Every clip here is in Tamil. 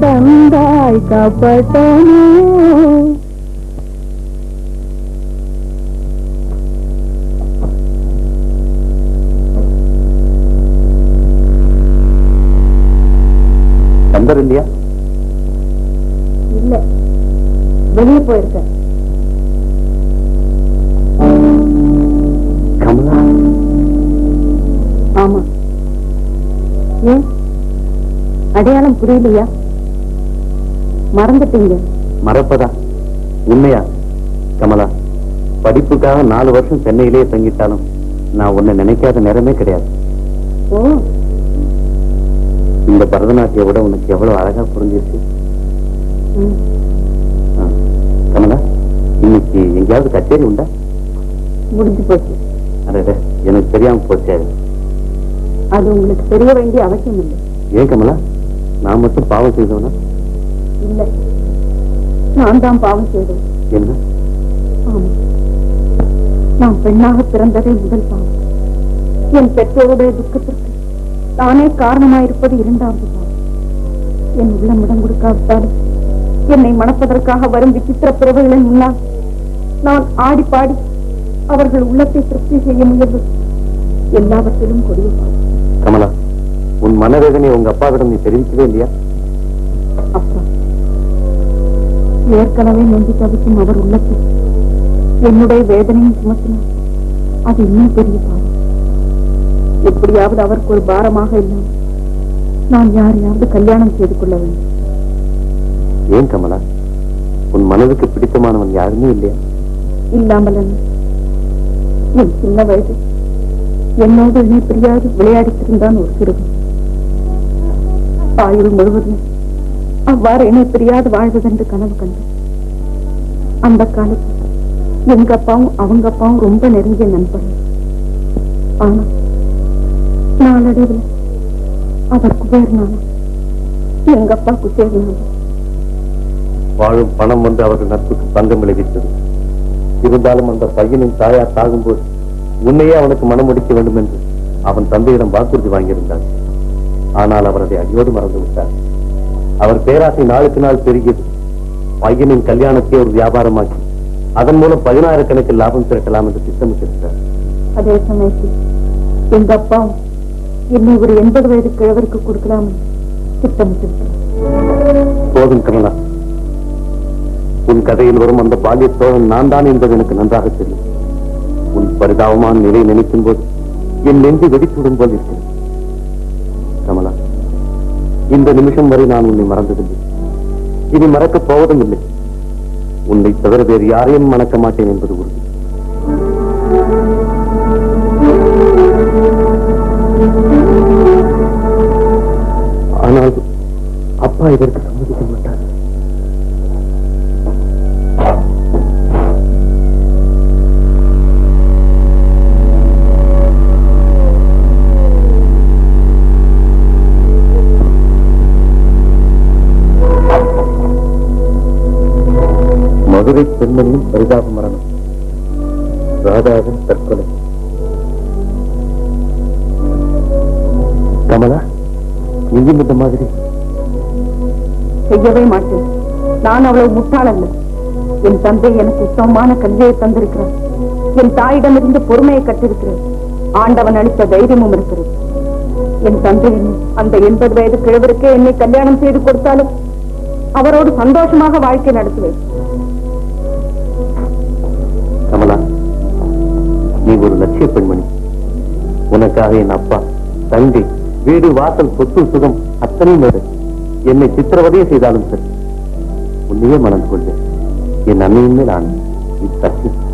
தந்தாய் காப்பாட்டானோ. நம்பர் இல்லையா? இல்ல, வெளியே போயிருக்க. கமலா? ஆமா. ஏன் அடையாளம் புரியலையா? மறந்துட்டீங்க? மறப்பதா? உண்மையா? கமலா, படிப்புக்காக 4 வருஷம் சென்னையிலேயே தங்கிட்டாலும் நான் உன்னை நினைக்காத நேரமே கிடையாது. ஓ, இந்த பரதநாட்டிய விட உனக்கு எவ்வளவு அழகா புரிஞ்சிருச்சு. கமலா, இன்னைக்கு எங்கேயாவது கச்சேரி உண்டா? முடிஞ்சு போச்சு. அட, எனக்கு தெரியாம போச்சு. அது உங்களுக்கு தெரிய வேண்டிய அவசியம் இல்லை. ஏன் கமலா, நான் மட்டும் பாவம் செய்தவனா? இல்ல, நான் தான் பாவம் செய்தேன். என்ன? ஆமா, நான் பெண்ணாக பிறந்ததே முதல் பாவம். என் பெற்றோருடைய துக்கத்திற்கு தானே காரணமாயிருப்பது 2வது பாவம். என் உள்ளம் இடம் கொடுக்காவிட்டாலும் என்னை மணப்பதற்காக வரும் விசித்திர பிறவைகளின் முன்னால் நான் ஆடி பாடி அவர்கள் உள்ளத்தை திருப்தி செய்ய முயல்வது எல்லாவற்றிலும் கொடிய பாவம். கமலா, உன் மனவேதனை உங்க அப்பாவிடம் நீ தெரிவிக்கவே இல்லையா? அப்பா ஏற்கனவே நொந்து தவிக்கும் அவர் உள்ளத்தை என்னுடைய வேதனையும் சுமத்தினார். அது இன்னும் பெரிய பாவம். எப்படியாவது அவருக்கு ஒரு பாரமாக இல்லை. நான் யாரையாவது கல்யாணம் செய்து கொள்ள வேண்டும். ஏன் கமலா, உன் மனதுக்கு பிடித்தமானவன் யாருமே இல்லையா? இல்லாமல் என் சின்ன வயது என்னோடு இணை பிரியாது விளையாடித்திருந்தான் ஒரு சிறுவன். ஆயுள் முழுவதும் அவ்வாறு இணை பிரியாது வாழ்வதென்று கனவு கண்டு. அந்த காலத்தில் எங்க அப்பாவும் அவங்க அப்பாவும் ரொம்ப நெருங்கிய நண்பர்கள். ஆனா நாளடைவில் அவர் குபேரனாலும் எங்க அப்பா குசேரனாலும். வாழும் பணம் வந்து அவர்கள் நட்புக்கு பங்கம் விளைவித்தது. இருந்தாலும் அந்த பையனின் தாயார் சாகும்போது உன்னையே அவனுக்கு மனம் முடிக்க வேண்டும் என்று அவன் தந்தையிடம் வாக்குறுதி வாங்கியிருந்தார். ஆனால் அவர் அதை அடியோடு மறந்து விட்டார். அவர் பேராசை நாளுக்கு நாள் பெருகியது. பையனின் கல்யாணத்தை ஒரு வியாபாரமாக்கி அதன் மூலம் 16 கணக்கில் லாபம் திரட்டலாம் என்று திட்டமிட்டிருந்தார். அதே சமயத்தில் எங்க அப்பா என்னை ஒரு 80 வயது கிழவருக்கு கொடுக்கலாம் திட்டமிட்டிருக்கிறார். போதும் கமலா, உன் கதையில் வரும் அந்த பால்யத்தோழன் நான் தான் என்பது எனக்கு நன்றாக தெரியும். உன் பரிதாபமான நிலை நினைக்கும் போது என் நெஞ்சு வெடித்துவிடும் போல் இருக்கிறது. கமலா, இந்த நிமிஷம் வரை நான் உன்னை மறந்ததில்லை, இனி மறக்கப் போவதும் இல்லை. உன்னை தவிர வேறு யாரையும் மணக்க மாட்டேன் என்பது உறுதி. ஆனால் அப்பா இதற்கு சம்மதிக்க மாட்டார். மதுரை பெண்மணியும் பரிதாப மரணம், ராதாவின் தற்கொலை. கமலா, நீயும் இந்த மாதிரி செய்யவே மாட்டேன். நான் அவ்வளவு முட்டாள் அல்ல. என் தந்தை எனக்கு உத்தமமான கல்வியை தந்திருக்கிறார். என் தாயிடமிருந்து பொறுமையை கற்றிருக்கிறேன். ஆண்டவன் அளித்த தைரியமும் இருக்கிறது. என் தந்தை அந்த 80 வயது கிழவருக்கே என்னை கல்யாணம் செய்து கொடுத்தாலும் அவரோடு சந்தோஷமாக வாழ்க்கை நடத்துவேன். கமலா, நீ ஒரு லட்சிய பெண்மணி. உனக்காக என் அப்பா, தங்கை, வீடு, வாசல், சொத்து, சுகம் அத்தனையும் வேறு. என்னை சித்திரவதையே செய்தாலும் சரி, உன்னையே மணந்து கொள்வேன். என் அன்னையின் மேல் ஆணை, இது சத்தியம்.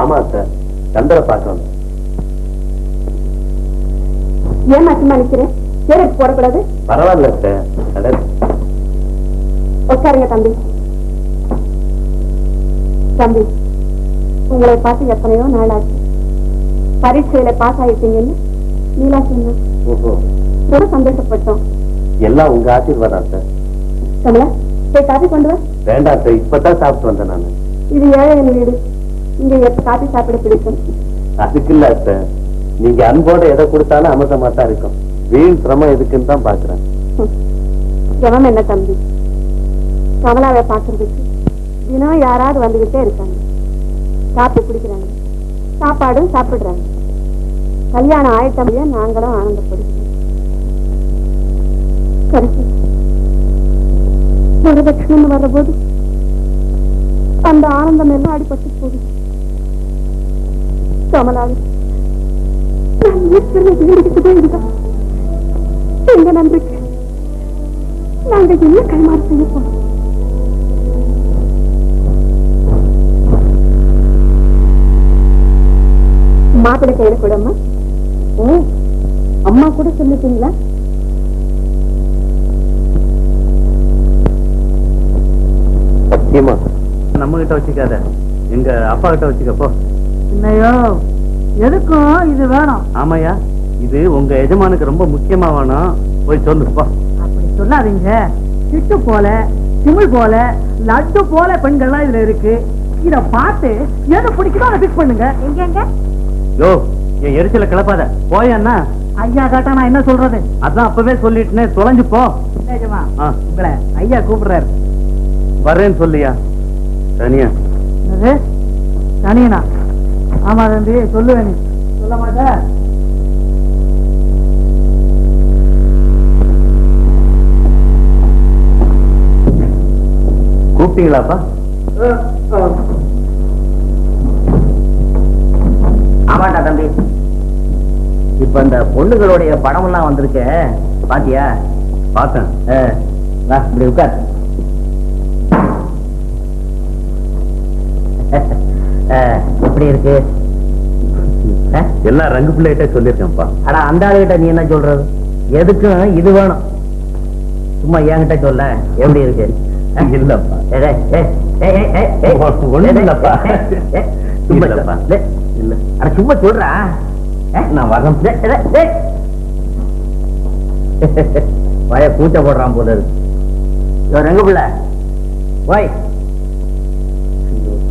ஆமா சார், சந்திர பார்க்கணும். ஏன் அச்சுமா நிக்கிறேன்? சேரத்து போடக்கூடாது? பரவாயில்ல சார். உட்காருங்க தம்பி. தம்பி, உங்களை பார்த்து எத்தனையோ நாள் ஆச்சு. பரீட்சையில பாஸ் ஆயிட்டீங்கன்னு நீலா சொன்ன. ஓஹோ, ரொம்ப சந்தோஷப்பட்டோம். எல்லாம் உங்க ஆசீர்வாதம் சார். கமலா போய் காபி கொண்டு வா. வேண்டாம் சார், இப்பதான் சாப்பிட்டு வந்தேன் நான். இது ஏழையின் வீடு, இங்க எப்ப காபி சாப்பிட பிடிக்கும். அதுக்கு இல்ல சார், நீங்க அன்போட எதை கொடுத்தாலும் அமிர்தமா தான் இருக்கும். வீண் சிரமம் எதுக்குன்னு தான் பாக்குறேன். ஜனம் என்ன தம்பி, கமலாவை பாக்குறதுக்கு தினம் யாராவது வந்துகிட்டே இருக்காங்க. காப்பி குடிக்கிறாங்க, சாப்பாடும் சாப்பிடுறாங்க. கல்யாணம் ஆயிட்டமையே நாங்களும் ஆனந்தப்படுகிறோம். கடைசி வரதட்சணம் வர்ற போது அந்த ஆனந்தம் எல்லாம் அடிபட்டு போகுது. கமலாவை எங்க நம்பிக்கை நாங்க என்ன கைமாறு செய்ய போறோம்? மாப்பிள்ளை கையில கூடம்மா. அம்மா கூட சொல்லிட்டீங்களா? சத்தியமா நம்ம கிட்ட வச்சுக்காத, எங்க அப்பா கிட்ட வச்சுக்கப்போ. இல்லையோ எதுக்கும் இது வேணும். ஆமாயா, இது உங்க எஜமானுக்கு ரொம்ப முக்கியமா வேணும். போய் சொல்லுப்பா. அப்படி சொல்லாதீங்க. சிட்டு போல, சிமிழ் போல, லட்டு போல பெண்கள்லாம் இதுல இருக்கு. இத பார்த்து எது பிடிக்குதோ அதை பிக் பண்ணுங்க. எங்க யோ, என் எரிச்சல கிளப்பாத போயண்ணா. ஐயா கேட்டா நான் என்ன சொல்றது? அதான் அப்பவே சொல்லிட்டுனே, தொலைஞ்சு போ. நிஜமா? ஆ. உங்களை ஐயா கூப்பிடுறாரு. வரேன்னு சொல்லியா? தனியா? என்னது தனியனா? ஆமா தம்பி, சொல்லுவேன். சொல்ல மாட்டேன். கூப்பிட்டீங்களாப்பா? ஆமாண்டா தம்பி, இப்ப இந்த பொண்ணுகளுடைய படம் எல்லாம் வந்திருக்க, பாத்தியா? பார்த்தேன். வா, இப்படி உட்கார். எப்படி இருக்கு? எல்லாம் ரங்கு பிள்ளைகிட்ட சொல்லிருக்கேன்ப்பா. ஆனா அந்த ஆளுகிட்ட நீ என்ன சொல்றது? எதுக்கும் இது வேணும். சும்மா என்கிட்ட சொல்ல எப்படி இருக்கு? இல்லப்பா. ஒண்ணும் இல்லப்பா. சும்மா இல்லப்பா. இல்ல, அட சும்மா சொல்றா. நான் வரேன். வய கூச்ச போடுறான் போல இருக்கு. ரங்க பிள்ளை வாய்,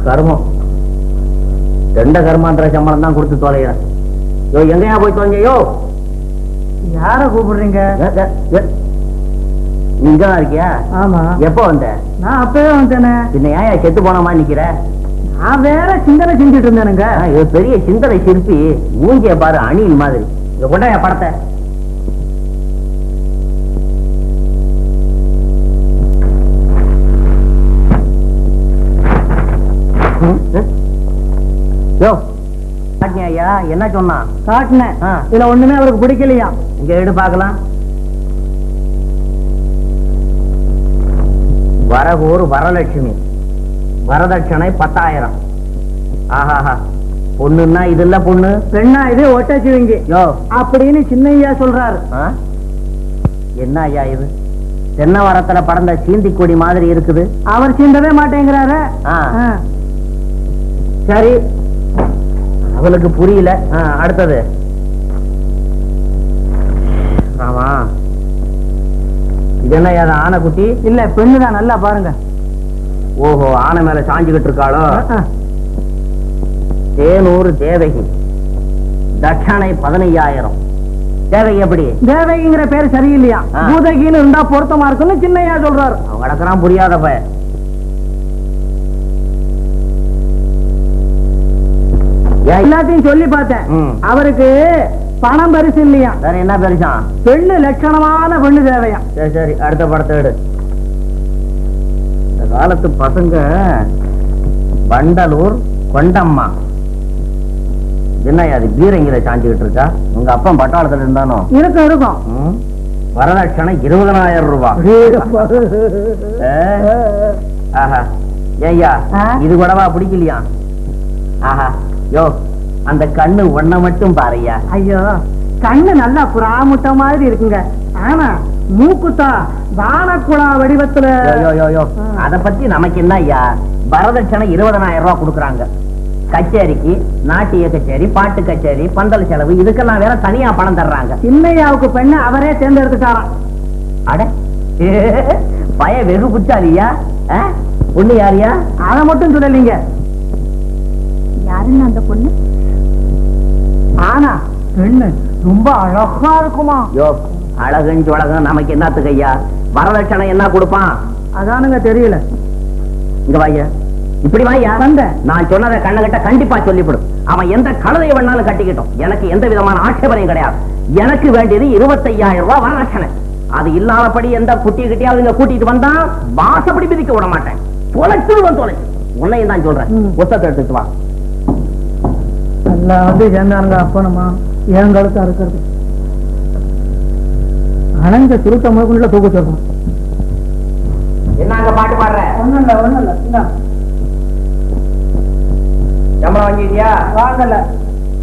கர்மம் ரெண்ட கர்மான்ற சம்பளம் தான் கொடுத்து தொலைகிறேன். யோ, எங்கயா போய் தொலைஞ்சோ? யார கூப்பிடுறீங்க? நீங்க தான் இருக்கியா? ஆமா. எப்ப வந்த? நான் அப்பவே வந்தேனே. பின்ன ஏன் செத்து போன மாதிரி நிக்கிற? நான் வேற சிந்தனை செஞ்சுட்டு இருந்தேனுங்க. இது பெரிய சிந்தனை சிற்பி, மூஞ்சிய பாரு அணில் மாதிரி. இங்க கொண்டாய படத்தை. யோ, ஐயா என்ன சொன்னா? காட்டினேன். ஆ. இதுல ஒண்ணுமே அவருக்கு பிடிக்கலையா. இங்க எடு பாக்கலாம். வரகூர் வரலட்சுமி, வரதட்சணை 10,000. ஆஹாஹா, பொண்ணுன்னா இது இல்ல பொண்ணு. பெண்ணா இது ஒட்டச்சுவீங்க யோ அப்படின்னு சின்னையா சொல்றாரு. என்ன ஐயா இது? தென்னை மரத்துல படந்த சீந்தி கொடி மாதிரி இருக்குது. அவர் சிந்தவே மாட்டேங்கிறாரு. சரி, அவளுக்கு புரியல. அடுத்தது. ஆமா, இது என்ன ஆனைக்குட்டி? இல்ல, பெண்ணுதான். நல்லா பாருங்க. ஓஹோ, ஆனை மேல சாஞ்சுகிட்டு இருக்காளோ? தேனூர் தேவகி, தட்சணை 15,000. தேவகி எப்படி? தேவகிங்கிற பேர் சரியில்லையா, பூதகின்னு இருந்தா பொருத்தமா இருக்குன்னு சின்னையா சொல்றாரு. அவன் கிடக்குறான் புரியாத பையன். எல்லாத்தையும் சொல்லி பார்த்தேன். அவருக்கு பணம் பரிசு இல்லையா. வேற என்ன பெருசான்? பெண்ணு லட்சணமான பெண்ணு தேவையா. சரி சரி, அடுத்த படத்தை எடு. இந்த காலத்து பசங்க வண்டலூர் கொண்டம்மா. என்ன அது பீரங்கில சாஞ்சுக்கிட்டு இருக்கா? உங்க அப்பன் பட்டாளத்துல இருந்தானோ? இருக்கும் இருக்கும். வரதட்சணை 20,000 ரூபாய். ஆஹா, ஏய்யா இது கூடவா பிடிக்கலையா? ஆஹா, யோ அந்த கண்ணு ஒன்ன மட்டும் பாருயா. ஐயோ, கண்ணு நல்லா புறாமுட்ட மாதிரி இருக்குங்க. ஆனா மூக்குத்தா வானக்குழா வடிவத்துல. அத பத்தி நமக்கு என்ன ஐயா? வரதட்சணை 20,000 ரூபாய் கொடுக்குறாங்க. கச்சேரிக்கு, நாட்டிய கச்சேரி, பாட்டு கச்சேரி, பந்தல் செலவு, இதுக்கெல்லாம் வேற தனியா பணம் தர்றாங்க. சின்னையாவுக்கு பெண்ணு அவரே தேர்ந்தெடுத்துட்டாராம். அட, பய வெகு புச்சாலியா? பொண்ணு யாரியா? அதை மட்டும் சொல்லலீங்க. யாருன்னு அந்த பொண்ணு? ஆனா பெண்ணு ரொம்ப அழகா இருக்குமா? யோ, அழகுன்னு சொழகம் நமக்கு என்னத்துக்கு ஐயா? வரதட்சணை என்ன கொடுப்பான்? அதானுங்க தெரியல. இங்க வாய்யா, இப்படி வாய்யா. வந்தேன். நான் சொன்னதை கண்ணகிட்ட கண்டிப்பா சொல்லிவிடும். அவன் எந்த கழுதையை வேணாலும் கட்டிக்கிட்டோம், எனக்கு எந்த விதமான ஆட்சேபனையும் கிடையாது. எனக்கு வேண்டியது 25,000 ரூபாய் வரதட்சணை. அது இல்லாதபடி எந்த குட்டியை கிட்டியாவது இங்க கூட்டிட்டு வந்தா வாசப்படி மிதிக்க விட மாட்டேன். தொலைச்சிடுவேன், தொலைச்சு. உன்னையும் தான் சொல்றேன். புத்தகத்தை எடுத்துட்டு வா. எல்லாம் வந்து சேர்ந்தானுங்க அப்பனமா என் கழுத்தா இருக்கிறது. அணைஞ்ச சுருட்ட முழுக்குள்ள தூக்க சொல்றோம். என்ன அங்க பாட்டு பாடுற? ஒண்ணும் இல்ல. சம்பளம் வாங்கிட்டியா? வாங்கல,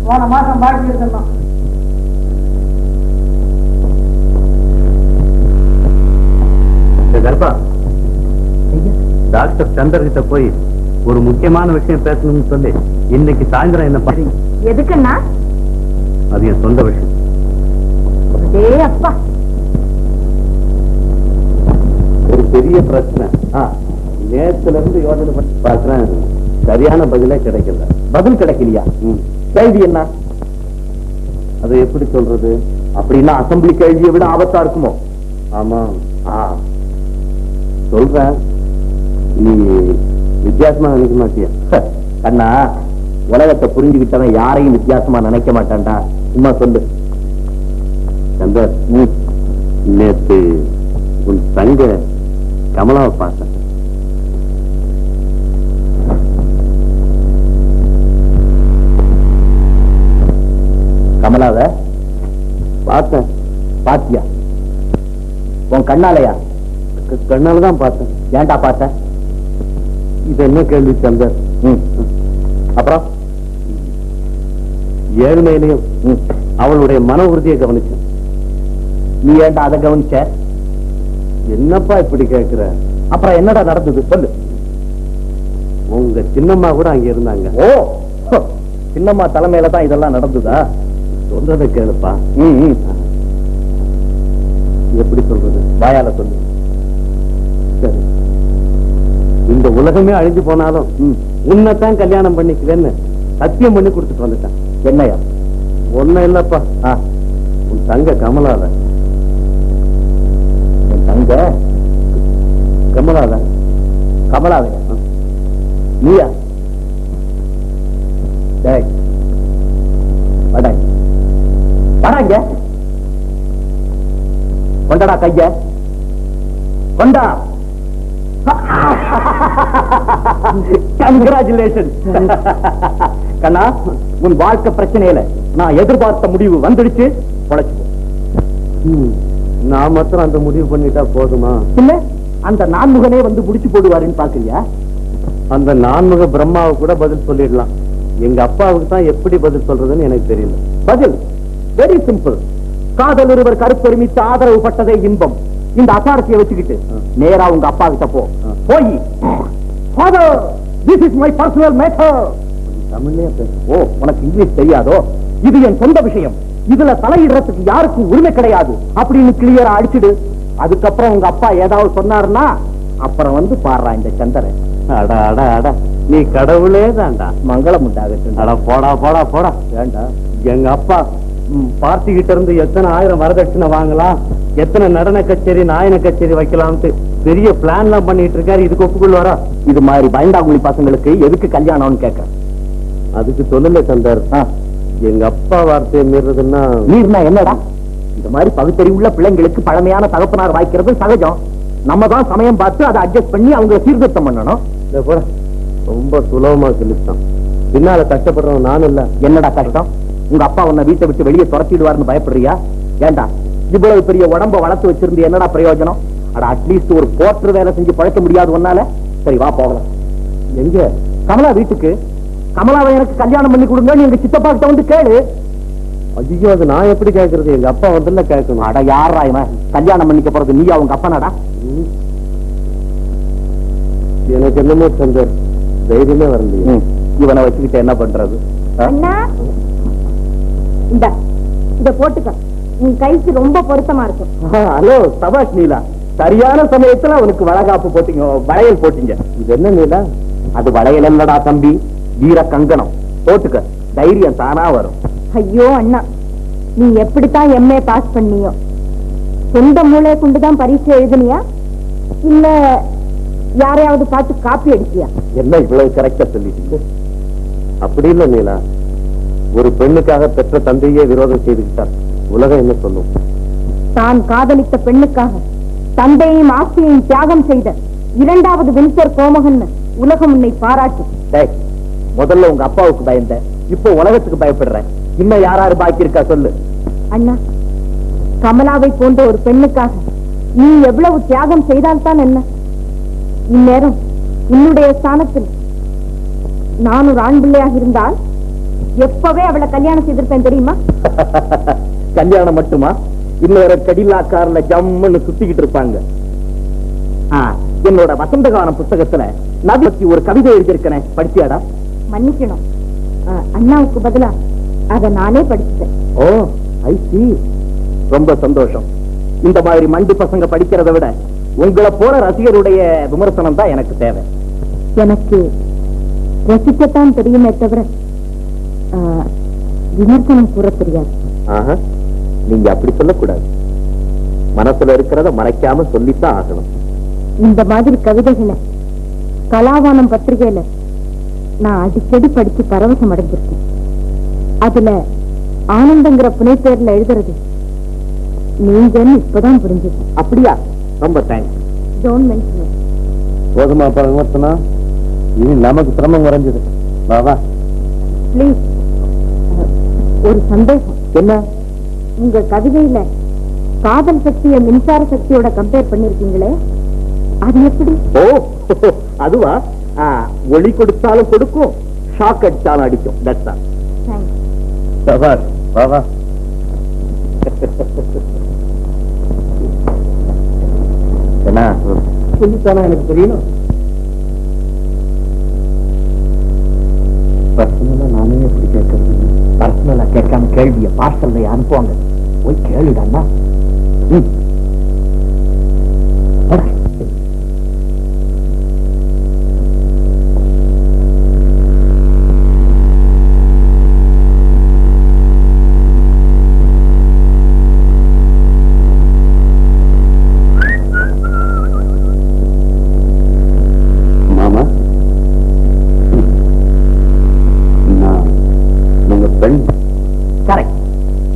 போன மாசம் பாக்கி இருக்கணும். கல்பா, டாக்டர் சந்தர் கிட்ட போய் ஒரு முக்கியமான விஷயம் பேசணும்னு சொல்லி இன்னைக்கு சாயந்தரம் என்ன பாருங்க. எதுக்குன்னா? அது என் சொந்த விஷயம். அதே அப்பா, ஒரு பெரிய பிரச்சனை. நேத்துல இருந்து யோசனை பண்ணி பார்க்கிறேன், சரியான பதிலே கிடைக்கல. பதில் கிடைக்கலையா? கேள்வி என்ன? அது எப்படி சொல்றது? அப்படின்னா அசம்பிளி கேள்வியை விட ஆபத்தா இருக்குமோ? ஆமா, சொல்றேன். நீ வித்தியாசமா நினைக்க மாட்டிய? அண்ணா, உலகத்தை புரிஞ்சுக்கிட்டவன் யாரையும் வித்தியாசமா நினைக்க மாட்டான்டா. சும்மா சொல்லு. சந்தர், நேத்து உன் தங்க கமலாவை பார்த்தேன். கமலாவை பார்த்தேன். பாத்தியா? உன் கண்ணாலையா? கண்ணாலதான் பார்த்தேன். ஏன்டா பார்த்த? இது என்ன கேள்வி சந்தர்? அப்புறம் ஏழ்மையிலையும் அவளுடைய மன உறுதியை கவனிச்சேன். நீ ஏன்டா அதை கவனிச்ச? என்னப்பா இப்படி கேட்கிற? அப்புறம் என்னடா நடந்தது சொல்லு. உங்க சின்னம்மா கூட அங்க இருந்தாங்க. ஓ, சின்னம்மா தலைமையில தான் இதெல்லாம் நடந்ததா? சொல்றதை கேளுப்பா. எப்படி சொல்றது? வாயால சொல்லு. சரி, இந்த உலகமே அழிஞ்சு போனாலும் உன்னைத்தான் கல்யாணம் பண்ணிக்குவேன்னு சத்தியம் பண்ணி கொடுத்துட்டு வந்துட்டான். என்னையா? ஒன்னும் இல்லப்பா, உன் தங்க கமலாத. என் தங்க கமலாத? கமலாவையா? நீயா? டேய், வாடா இங்க. கொண்டடா கைய, கொண்டா. கங்க்ராச்சுலேஷன் கண்ணா, உன் வாழ்க்கை பிரச்சனையில நான் எதிர்பார்த்த முடிவு வந்துடுச்சு. பொழைச்சுக்கோ. நான் மாத்திரம் அந்த முடிவு பண்ணிட்டா போதுமா? இல்ல, அந்த நான்முகனே வந்து முடிச்சு போடுவாருன்னு பாக்குறியா? அந்த நான்முக பிரம்மாவை கூட பதில் சொல்லிடலாம். எங்க அப்பாவுக்கு தான் எப்படி பதில் சொல்றதுன்னு எனக்கு தெரியல. பதில் வெரி சிம்பிள். காதல் ஒருவர் கருப்பெருமித்து ஆதரவு பட்டதே இன்பம். இந்த அசாரத்தையை வச்சுக்கிட்டு நேரா உங்க அப்பா கிட்ட போய், father, this is my personal matter. தமிழ்லயே பேச. ஓ, உனக்கு இங்கிலீஷ் தெரியாதோ? இது என் சொந்த விஷயம், இதுல தலையிடுறதுக்கு யாருக்கும் உரிமை கிடையாது அப்படின்னு கிளியரா அடிச்சுடு. அதுக்கப்புறம் உங்க அப்பா ஏதாவது சொன்னாருன்னா அப்புறம் வந்து பாடுறா இந்த சந்திரன். அடா அடா அடா, நீ கடவுளே தான்டா. மங்களம் உண்டாகட்டும். அட போடா போடா போடா. வேண்டாம். எங்க அப்பா பார்ட்டி கிட்ட இருந்து எத்தனை ஆயிரம் வரதட்சணை வாங்கலாம், எத்தனை நடன கச்சேரி நாயன கச்சேரி வைக்கலாம்னு பெரிய பிளான் எல்லாம் பண்ணிட்டு இருக்காரு. இதுக்கு ஒப்புக்கொள்வாரா? இது மாதிரி பயந்தாங்குழி பசங்களுக்கு எதுக்கு கல்யாணம்னு கேட்க. அதுக்கு சொல்லல சந்தர். எங்க அப்பா வார்த்தையை மீறதுன்னா. மீறினா என்னடா? இந்த மாதிரி பகுத்தறிவுள்ள பிள்ளைங்களுக்கு பழமையான தகப்பனார் வாய்க்கிறது சகஜம். நம்ம தான் சமயம் பார்த்து அதை அட்ஜஸ்ட் பண்ணி அவங்க சீர்திருத்தம் பண்ணணும். ரொம்ப சுலபமா சொல்லிட்டான். பின்னால கஷ்டப்படுறவன் நானும் இல்ல. என்னடா கஷ்டம்? உங்க அப்பா உன்னை வீட்டை விட்டு வெளியே துரத்திடுவார்னு பயப்படுறியா? ஏண்டா, இவ்வளவு பெரிய உடம்ப வளர்த்து வச்சிருந்து என்னடா பிரயோஜனம்? அட, அட்லீஸ்ட் ஒரு போற்று வேலை செஞ்சு பழைக்க முடியாது ஒன்னால. சரி, வா போகலாம். எங்க? கமலா வீட்டுக்கு. கமலாவை எனக்கு கல்யாணம் பண்ணி கொடுங்கன்னு எங்க சித்தப்பா கிட்ட வந்து கேளு. ஐயோ, அது நான் எப்படி கேட்கறது? எங்க அப்பா வந்து கேட்கணும். அட, யாரா இவன் கல்யாணம் பண்ணிக்க போறது? நீயா உங்க அப்பனாடா? எனக்கு என்னமோ சந்தர் தைரியமே வரலையே. இவனை வச்சுக்கிட்டு என்ன பண்றது? அண்ணா, இத போட்டுக்க, உன் கைக்கு ரொம்ப பொருத்தமா இருக்கும். ஹலோ சபாஷ் நீலா, சரியான சமயத்துல அவனுக்கு வளகாப்பு போட்டீங்க, வளையல் போட்டீங்க. இது என்ன நீலா? அது வளையல் இல்லடா தம்பி, வீர கங்கணம். போட்டுக்க, தைரியம் தானா வரும். ஐயோ அண்ணா, நீ எப்படித்தான் எம்ஏ பாஸ் பண்ணியோ? சொந்த மூளை கொண்டுதான் பரீட்சை எழுதுனியா, இல்ல யாரையாவது பார்த்து காப்பி அடிச்சியா? என்ன இவ்வளவு கரெக்டா சொல்லிட்டீங்க? அப்படி இல்ல நீலா, ஒரு பெண்ணுக்காக பெற்ற தந்தையே விரோதம் செய்துவிட்டார், உலகம் என்ன சொல்லும்? தான் காதலித்த பெண்ணுக்காக தந்தையையும் ஆஸ்தியையும் தியாகம் செய்த இரண்டாவது வின்சர் கோமகன் உலகம் உன்னை பாராட்டு. முதல்ல உங்க அப்பாவுக்கு பயந்த, இப்போ உலகத்துக்கு பயப்படுறேன். இன்னும் யாராரு பாக்கி இருக்கா சொல்லு. அண்ணா, கமலாவை போன்ற ஒரு பெண்ணுக்காக நீ எவ்வளவு தியாகம் செய்தால்தான் என்ன? இந்நேரம் உன்னுடைய ஸ்தானத்தில் நான் ஒரு ஆண் பிள்ளையாக இருந்தால் எப்பவே அவளை கல்யாணம் செய்திருப்பேன் தெரியுமா? கல்யாணம் மட்டுமா, இன்னொரு கடிலா கார்ல ஜம்முன்னு சுத்திக்கிட்டு இருப்பாங்க. என்னோட வசந்தகான புத்தகத்துல நதி பத்தி ஒரு கவிதை எழுதியிருக்கிறேன், படிச்சியாடா? மன்னிக்கணும், அண்ணாவுக்கு பதிலா அத நானே படிச்சுட்டேன். ஓ ஐ சீ, ரொம்ப சந்தோஷம். இந்த மாதிரி மண்டி பசங்க படிக்கிறத விட உங்களை போல ரசிகருடைய விமர்சனம் தான் எனக்கு தேவை. எனக்கு ரசிக்கத்தான் தெரியுமே தவிர விமர்சனம் கூற தெரியாது. நீங்க அப்படி சொல்லக்கூடாது, மனசுல இருக்கிறத மறைக்காம சொல்லித்தான் ஆகணும். இந்த மாதிரி கவிதைகளை கலாவானம் பத்திரிகையில நான் அடிக்கடி படிச்சு பரவசம் அடைஞ்சிருக்கேன். அதுல ஆனந்தங்கிற புனை பேர்ல எழுதுறது நீங்கன்னு இப்பதான் புரிஞ்சது. அப்படியா? ரொம்ப தேங்க்ஸ். Don't mention it. போதுமா விமர்சனம்? இனி நமக்கு சிரமம் குறைஞ்சது. வா ப்ளீஸ். ஒரு சந்தேகம். என்ன? உங்க கவிதையில காதல் சக்தியை மின்சார சக்தியோட கம்பேர் பண்ணிருக்கீங்களே, அது எப்படி? ஓ அதுவா? ஒளி கொடுத்தாலும் கொடுக்கும், ஷாக் அடிச்சாலும் அடிக்கும். That's all. தேங்க்ஸ். வா என்ன சொல்லித்தானா எனக்கு தெரியணும். பர்சனலா நானே எப்படி கேட்கறது? பர்சனலா கேட்காம கேள்விய பார்சல்ல அனுப்புவாங்க, போய் கேளுடா.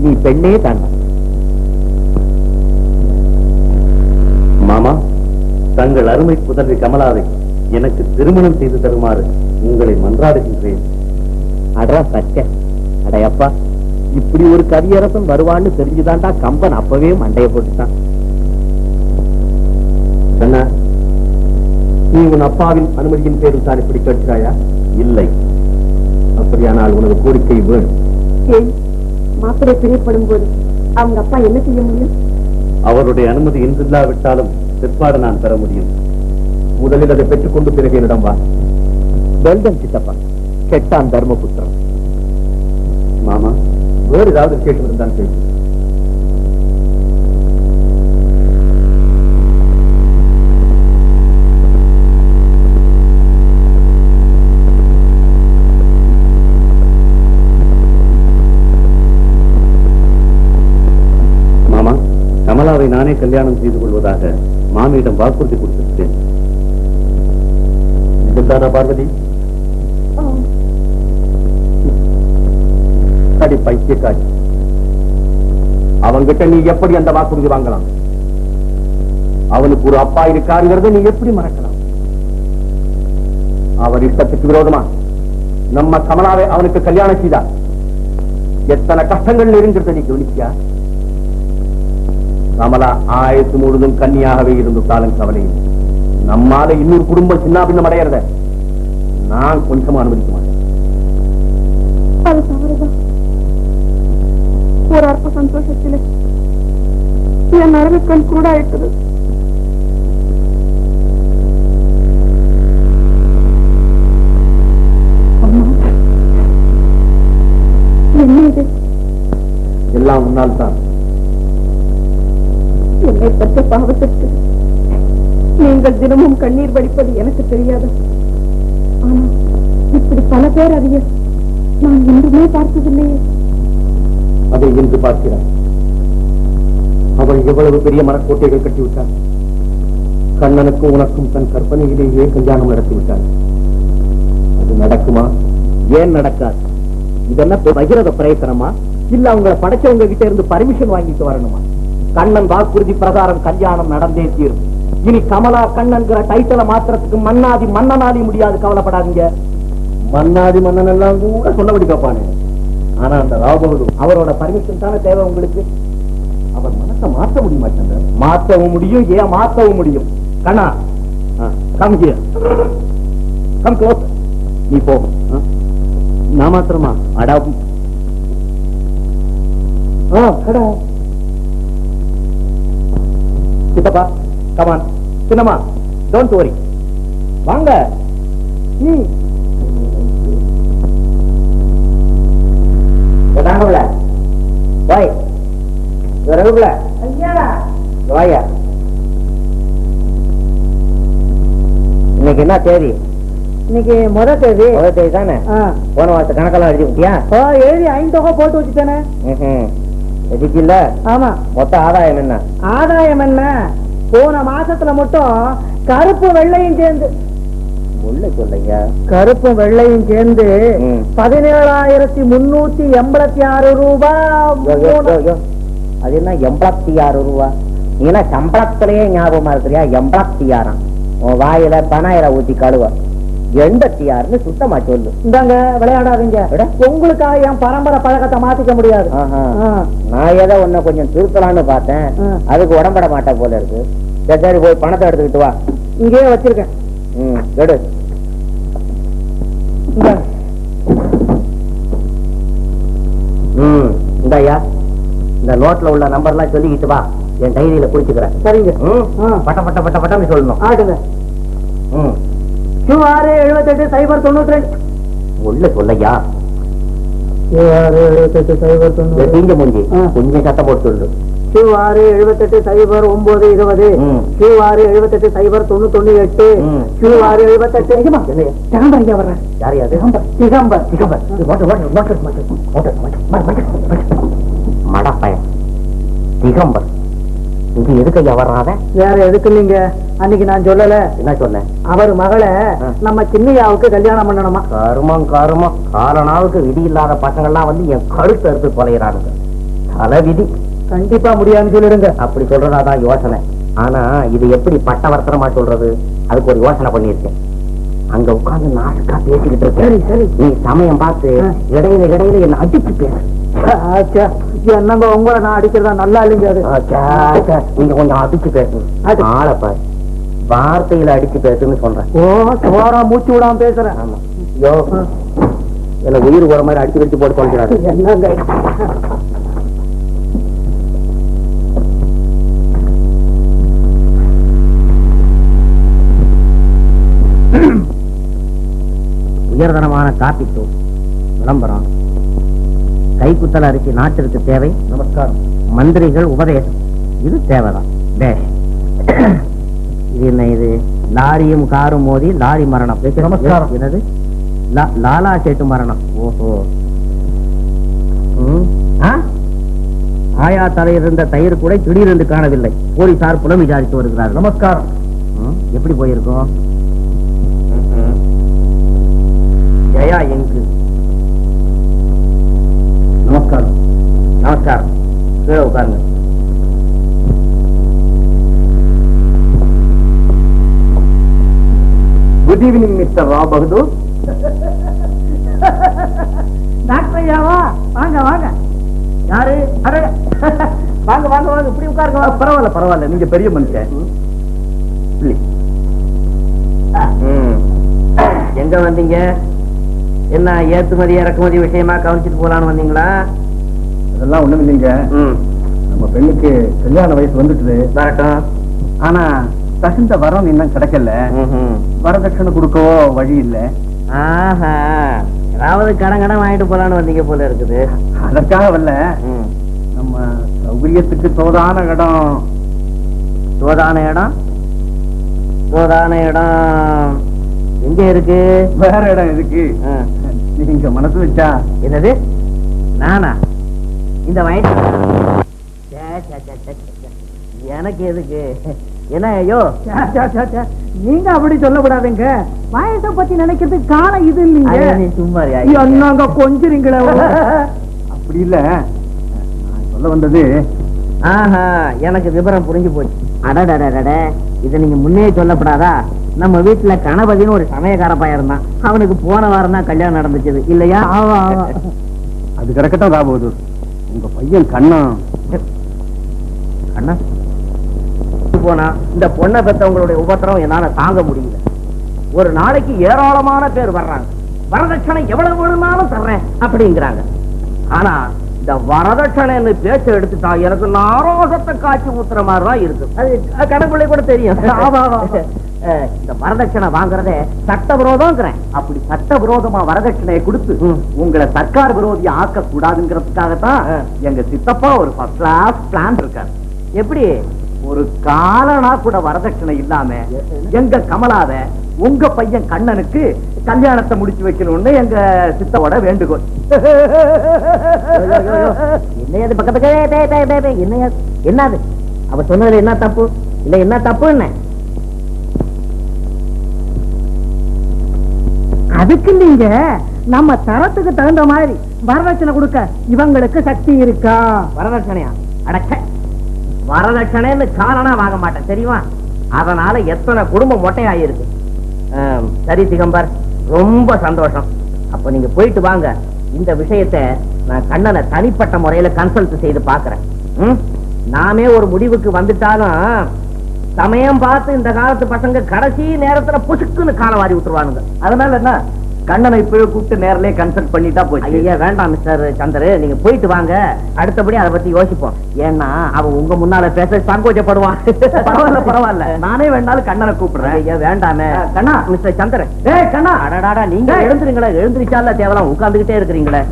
நீ பெண்ணே தாண்டா. மாமா, தங்கள் அருமை புதல்வி கமலாவை எனக்கு திருமணம் செய்து தருமாறு உங்களை மன்றாடுகின்றேன். அடா சச்ச, அடையப்பா, இப்படி ஒரு கவியரசன் வருவான்னு தெரிஞ்சுதான்டா கம்பன் அப்பவே மண்டைய போட்டுட்டான். என்ன, நீ உன் அப்பாவின் அனுமதியின் பேரில் தான் இப்படி கேட்கிறாயா? இல்லை. அப்படியானால் உனது கோரிக்கை வேணும். மாப்பிளை பிரியப்படும் போது அவங்க அப்பா என்ன செய்ய முடியும்? அவருடைய அனுமதி இன்றில்லாவிட்டாலும் பிற்பாடு நான் பெற முடியும். முதலில் அதை பெற்றுக்கொண்டு பிறகு என்னிடம் வா. வெல்டன் சித்தப்பா, கெட்டான் தர்மபுத்திரம். மாமா, வேறு ஏதாவது கேட்டு இருந்தால் கேட்டு. கமலாவை நானே கல்யாணம் செய்து கொள்வதாக மாமியிடம் வாக்குறுதி கொடுத்திருக்கிறேன். இதுதானா பார்வதி? அடி பைத்தியக்காரி, அவங்கிட்ட நீ எப்படி அந்த வாக்குறுதி வாங்கலாம்? அவனுக்கு ஒரு அப்பா இருக்காருங்கிறத நீ எப்படி மறக்கலாம்? அவர் இஷ்டத்துக்கு விரோதமா நம்ம கமலாவை அவனுக்கு கல்யாணம் செய்தார். எத்தனை கஷ்டங்கள் இருக்கிறத நீ கவனிச்சியா? கமலா ஆயத்து முழுதும் கன்னியாகவே இருந்து காலம் கவலையும். நம்மால இன்னொரு குடும்பம் சின்ன பின்னம் அடையறத நான் கொஞ்சமா அனுமதிக்க மாட்டேன். அது தவறுதான். ஒரு அற்ப சந்தோஷத்திலே என் அழகுக்கண் கூட ஆயிட்டது. என்ன இது? எல்லாம் முன்னால் தான். என்னை பற்ற பாவத்திற்கு நீங்கள் தினமும் கண்ணீர் வடிப்பது எனக்கு தெரியாது. ஆனா இப்படி பல பேர் அறிய நான் என்றுமே பார்த்ததில்லையே. அதை இன்று பார்க்கிறார். அவள் எவ்வளவு பெரிய மரக்கோட்டைகள் கட்டிவிட்டாள். கண்ணனுக்கும் உனக்கும் தன் கற்பனையிலேயே கல்யாணம் நடத்திவிட்டாள். அது நடக்குமா? ஏன் நடக்காது? இதென்ன பகிரத பிரயத்தனமா இல்ல அவங்களை படைச்சவங்க கிட்ட இருந்து பர்மிஷன் வாங்கிட்டு வரணுமா? கண்ணன் வாக்குறுதி பிரகாரம் கல்யாணம் நடந்தே தீரும். இனி கமலா கண்ணன்கிற டைட்டில மாத்திரத்துக்கு மன்னாதி மன்னனாதி முடியாது. கவலைப்படாதீங்க. மன்னாதி மன்னன் எல்லாம் கூட சொன்னபடி கேட்பானே. ஆனா அந்த ராபகதூர் அவரோட பர்மிஷன் தானே தேவை உங்களுக்கு. அவர் மனசை மாற்ற முடிய மாட்டாங்க. மாற்றவும் முடியும், ஏன் மாற்றவும் முடியும். கண்ணா கம் ஹியர், கம் க்ளோஸ். நீ போ. நான் மாத்திரமா? அடா சித்தப்பா கமான். சின்னம்மா டோன்ட் வரி, வாங்க. இன்னைக்கு என்ன தேதி? இன்னைக்கு முதல் தேதி. முதல் தேதி தானே? போன வாரத்தை கணக்கெல்லாம் எழுதி விட்டியா? எழுதி 5 தொகை போட்டு வச்சுட்டானே. எதுக்கு இல்ல? ஆமா. மொத்த ஆதாயம் என்ன? ஆதாயம் என்ன? போன மாசத்துல மட்டும் கருப்பு வெள்ளையும் சேர்ந்து சொல்லுங்க. கருப்பும் வெள்ளையும் சேர்ந்து 17,386 ரூபாய். அது என்ன 86 ரூபா? நீ என்ன சம்பளத்திலேயே ஞாபகமா இருக்கிறியா? 86. உன் வாயில பணாயிரம் ஊத்தி கழுவ 86 சுத்தமா சொல்லு. இந்தாங்க விளையாடாதீங்க. உங்களுக்காக என் பரம்பரை பழக்கத்தை மாத்திக்க முடியாது. நான் ஏதோ உன்னை கொஞ்சம் திருத்தலான்னு பார்த்தேன். அதுக்கு உடம்பட மாட்டா போல இருக்கு. சரி போய் பணத்தை எடுத்துக்கிட்டு வா. இங்கேயே வச்சிருக்கேன். எடு. இந்தாயா, இந்த நோட்ல உள்ள நம்பர் எல்லாம் சொல்லிக்கிட்டு வா. என் டைரியில குறிச்சுக்கிறேன். சரிங்க. பட்ட பட்ட பட்ட பட்டம் சொல்லணும். ஆடுங்க. QR 78 092. உள்ள சொல்லையா? QR 78 092. தீஞ்ச மூஞ்சி கொஞ்சம் சத்தம் போட்டு சொல்லு. QR 78 09 20. QR 78 098. QR 78. திகம்பர் ஐயா வர்றேன். யார் யாரு? திகம்பர். மடப்பையன் திகம்பர். இது எதுக்கு ஐயா வர்றாத? வேற எதுக்கு இல்லைங்க. அன்னைக்கு நான் சொல்லல. என்ன சொன்னேன்? அவர் மகளை நம்ம சின்னையாவுக்கு கல்யாணம் பண்ணணுமா. கருமம் காரணாவுக்கு விதி இல்லாத பசங்கள்லாம் வந்து என் கழுத்து அறுத்து கொலைகிறானுங்க. தலை விதி. கண்டிப்பா முடியாதுன்னு சொல்லிடுங்க. அப்படி சொல்றதாதான் யோசனை. ஆனா இது எப்படி பட்டவர்த்தனமா சொல்றது? அதுக்கு ஒரு யோசனை பண்ணிருக்கேன். அங்க உட்கார்ந்து நாசுக்கா பேசிக்கிட்டு இருக்க. நீ சமயம் பார்த்து இடையில என்ன அடிச்சு பேசு. என்னங்க உங்களை நான் அடிக்கிறதா நல்லா இல்லைங்க. அது நீங்க கொஞ்சம் அடிச்சு பேசணும். ஆளப்பாரு வார்த்தையில அடிச்சு பேசுன்னு சொல்றேன். சோரா மூச்சு விடாம பேசுறேன். ஆமா. யோ என்ன உயிர் போற மாதிரி அடிச்சு வச்சு போட்டு சொல்றாரு. என்னங்க உயர்தரமான காப்பி தூள் விளம்பரம். கைக்குத்தல் அரிசி நாட்டிற்கு தேவை. நமஸ்காரம். மந்திரிகள் உபதேசம் இது தேவைதான். இது என்ன? இது லாரியும் காரும் மோதி லாரி மரணம். நமஸ்காரம். என்னது? லாலா சேட்டு மரணம். ஓஹோ. ஆயா தலையில் இருந்த தயிர் கூட திடீரென்று காணவில்லை. போலீசார் புலம் விசாரித்து வருகிறார். நமஸ்காரம். எப்படி போயிருக்கோம்? ஜயா எங்கு? நமஸ்காரம். நமஸ்காரம். கீழே உட்காருங்க. Good evening mister Rao Bahadur. Doctor ஐயாவா? வாங்க வாங்க. யாரு? வாங்க வாங்க வாங்க. இப்படி உட்காருங்க. பரவாயில்ல. நீங்க பெரிய மனுஷன். எங்க வந்தீங்க? என்ன ஏற்றுமதி இறக்குமதி விஷயமா கவனிச்சுட்டு போலான்னு வந்தீங்களா? அதெல்லாம் ஒண்ணும் இல்லைங்க. நம்ம பெண்ணுக்கு கல்யாண வயசு வந்துட்டு வரட்டும். ஆனா தகுந்த வரம் இன்னும் கிடைக்கல. வரதட்சணை கொடுக்கவோ வழி இல்ல. ஏதாவது கடன் வாங்கிட்டு போலான்னு வந்தீங்க போல இருக்குது. அதற்காக வரல. நம்ம சௌகரியத்துக்கு தோதான இடம். தோதான இடம்? இப்போதான இடம் எங்க இருக்கு? வேற இடம் இருக்கு. நீங்க மனசு வச்சா. என்னது நானா? இந்த வயசு எனக்கு எதுக்கு? என்ன ஐயோ நீங்க அப்படி சொல்லக்கூடாதுங்க. வயசை பத்தி நினைக்கிறதுக்கு காலம் இது இல்லைங்க. சும்மா என்னங்க கொஞ்சிருங்களே. அப்படி இல்ல, நான் சொல்ல வந்தது. ஆஹா, எனக்கு விவரம் புரிஞ்சு போச்சு. அடடடட, இதை நீங்க முன்னே சொல்லப்படாதா? நம்ம வீட்டுல கணபதினு ஒரு சமயக்கார பையன் இருந்தான். அவனுக்கு போன வாரம் தான் கல்யாணம் நடந்துச்சு இல்லையா? அது கிடக்கட்டும் ராபோது. உங்க பையன் கண்ணா அண்ணா போனா இந்த பொண்ணை பெற்றவங்களுடைய உபத்திரம் என்னால தாங்க முடியல. ஒரு நாளைக்கு ஏராளமான பேர் வர்றாங்க. வரதட்சணை எவ்வளவு வேணும்னாலும் தர்றேன் அப்படிங்கிறாங்க. ஆனா இந்த வரதட்சணைன்னு பேச்ச எடுத்துட்டா எனக்கு நாரோசத்தை காட்சி ஊத்துற மாதிரிதான் இருக்கு. அது கடவுளை கூட தெரியும். இந்த வரதட்சணை வாங்குறதே சட்ட விரோதம்ங்கிறேன். அப்படி சட்ட விரோதமா வரதட்சணையை கொடுத்து உங்களை சர்க்கார் விரோதியை ஆக்க கூடாதுங்கிறதுக்காகத்தான் எங்க சித்தப்பா ஒரு ஃபர்ஸ்ட் கிளாஸ் பிளான் இருக்காரு. எப்படி? ஒரு காலனா கூட வரதட்சணை இல்லாம எங்க கமலாவ உங்க பையன் கண்ணனுக்கு கல்யாணத்தை முடிச்சு வைக்கணும்னு எங்க சித்தவோட வேண்டுகோள். என்னையாது பக்கத்துக்கு என்னது அவ சொன்னதுல என்ன தப்பு? இல்ல என்ன தப்பு? என்ன அதுக்கு நீங்க நம்ம தரத்துக்கு தகுந்த மாதிரி வரதட்சணை கொடுக்க இவங்களுக்கு சக்தி இருக்கா? வரதட்சணையா? அடக்க, வரதட்சணைன்னு காலனா வாங்க மாட்டேன் தெரியுமா? அதனால எத்தனை குடும்பம் மொட்டையாயிருக்கு. சரி திகம்பர், ரொம்ப சந்தோஷம். அப்ப நீங்க போயிட்டு வாங்க. இந்த விஷயத்தை நான் கண்ணனை தனிப்பட்ட முறையில கன்சல்ட் செய்து பாக்குறேன். நாமே ஒரு முடிவுக்கு வந்துட்டாலும் சமயம் பார்த்து இந்த காலத்து பசங்க கடைசி நேரத்துல புசுக்குன்னு காலம் வாரி விட்டுருவானுங்க. அதனால என்ன, கண்ணனை இப்பவே கூப்பிட்டு நேரிலே கன்சல்ட் பண்ணிட்டா போச்சு. ஐயா வேண்டாம் மிஸ்டர் சந்திர, நீங்க போயிட்டு வாங்க. அடுத்தபடி அதை பத்தி யோசிப்போம். ஏன்னா அவன் உங்க முன்னால பேச சங்கோச்சப்படுவான். பரவாயில்ல பரவாயில்ல, நானே வேண்டாலும் கண்ணனை கூப்பிடுறேன். ஐயா வேண்டாமே. கண்ணா, மிஸ்டர் சந்திர. கண்ணா, அடடாடா, நீங்க எழுந்துருங்களே. எழுந்திருச்சால தேவலாம் உட்கார்ந்துகிட்டே இருக்கிறீங்களே.